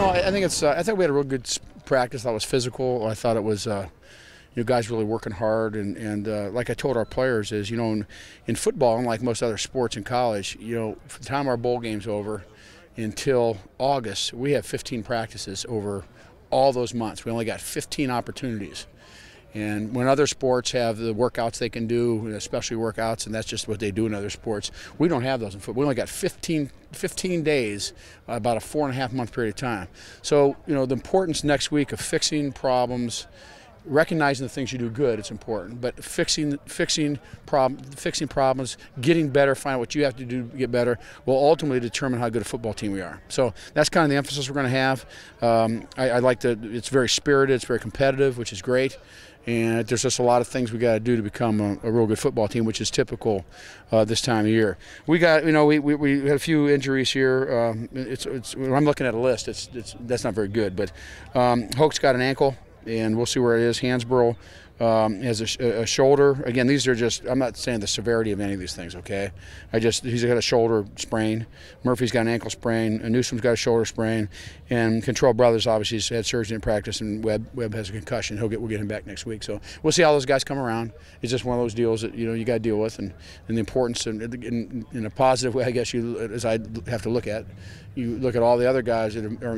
I think it's. I think we had a real good practice. I thought it was physical. I thought it was. Guys really working hard, and like I told our players is, in football, unlike most other sports in college, from the time our bowl game's over until August, we have 15 practices over all those months. We only got 15 opportunities. And when other sports have the workouts they can do, especially workouts, and that's just what they do in other sports, we don't have those in football. We only got 15 days, about a 4.5 month period of time. So, the importance next week of fixing problems, recognizing the things you do good, it's important, but fixing problems, getting better, find out what you have to do to get better, will ultimately determine how good a football team we are. So that's kind of the emphasis we're going to have. I like it's very spirited, it's very competitive, which is great. And there's just a lot of things we got to do to become a real good football team, which is typical this time of year. We got, we had a few injuries here. When I'm looking at a list, that's not very good. But Hoke's got an ankle, and we'll see where it is. Hansborough has a shoulder. Again, these are just, I'm not saying the severity of any of these things, okay? He's got a shoulder sprain. Murphy's got an ankle sprain. Newsom's got a shoulder sprain. And Control Brothers obviously has had surgery in practice, and Webb has a concussion. We'll get him back next week. So we'll see how those guys come around. It's just one of those deals that, you got to deal with, and the importance in a positive way, I guess, as I have to look at. You look at all the other guys that are,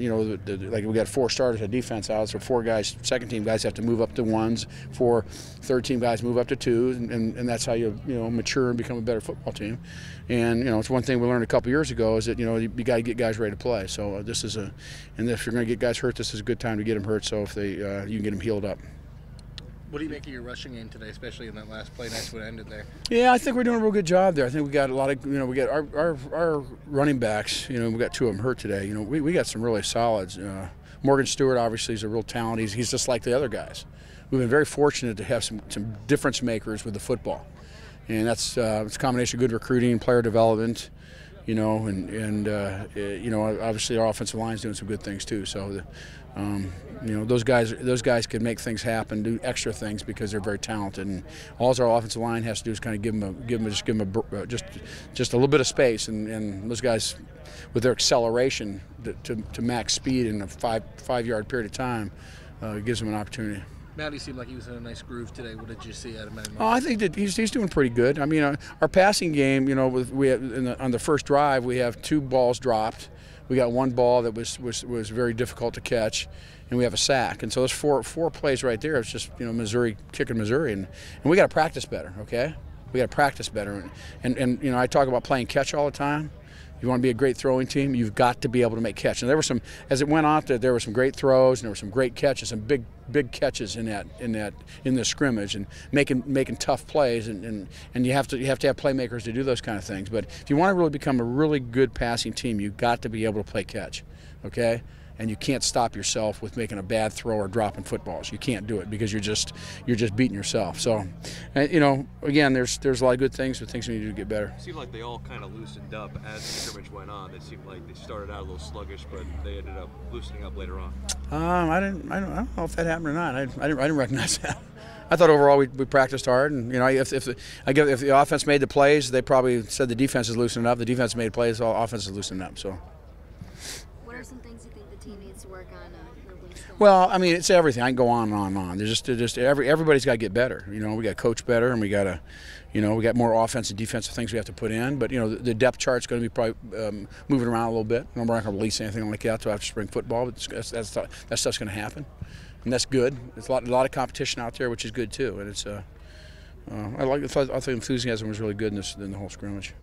like we got 4 starters at defense out, so 4 guys, second team guys have to move up to 1s, 4 third team guys move up to 2s, and that's how you mature and become a better football team. And it's one thing we learned a couple years ago is that you got to get guys ready to play. So this is and if you're going to get guys hurt, this is a good time to get them hurt. So if you can get them healed up. What do you make of your rushing game today, especially in that last play? Nice when it ended there. Yeah, I think we're doing a real good job there. I think we got a lot of, we got our running backs. We got 2 of them hurt today. We got some really solids. Morgan Stewart obviously is a real talent. He's just like the other guys. We've been very fortunate to have some difference makers with the football, and it's a combination of good recruiting, player development. Obviously our offensive line is doing some good things too. So, those guys can make things happen, do extra things because they're very talented. And all our offensive line has to do is kind of give them just a little bit of space, and those guys with their acceleration to max speed in a five-yard period of time gives them an opportunity. Matty seemed like he was in a nice groove today. What did you see out of Matty? I think that he's doing pretty good. I mean, our passing game, on the first drive, we have 2 balls dropped. We got 1 ball that was very difficult to catch, and we have a sack. And so there's four plays right there. It's just Missouri kicking Missouri, and we got to practice better. Okay, we got to practice better. And I talk about playing catch all the time. You want to be a great throwing team, you've got to be able to make catches. And there were some, as it went out, there were some great throws, and there were some great catches, some big catches in the scrimmage, and making tough plays. And you have to have playmakers to do those kind of things. But if you want to really become a really good passing team, you've got to be able to play catch, okay? And you can't stop yourself with making a bad throw or dropping footballs. You can't do it because you're just beating yourself. So, again, there's a lot of good things, but things we need to do to get better. It seemed like they all kind of loosened up as the scrimmage went on. It seemed like they started out a little sluggish, but they ended up loosening up later on. I don't know if that happened or not. I didn't recognize that. I thought overall we practiced hard, and if the offense made the plays, they probably said the defense is loosening up. The defense made plays, all offense is loosening up. So. What are some things you think the team needs to work on? Well, I mean, it's everything. I can go on and on and on. Everybody's got to get better. We got to coach better, and we got to, we got more offensive and defensive things we have to put in. But the depth chart's going to be probably moving around a little bit. We're not going to release anything like that until after spring football. But that stuff's going to happen, and that's good. There's a lot of competition out there, which is good too. And it's I thought the enthusiasm was really good in the whole scrimmage.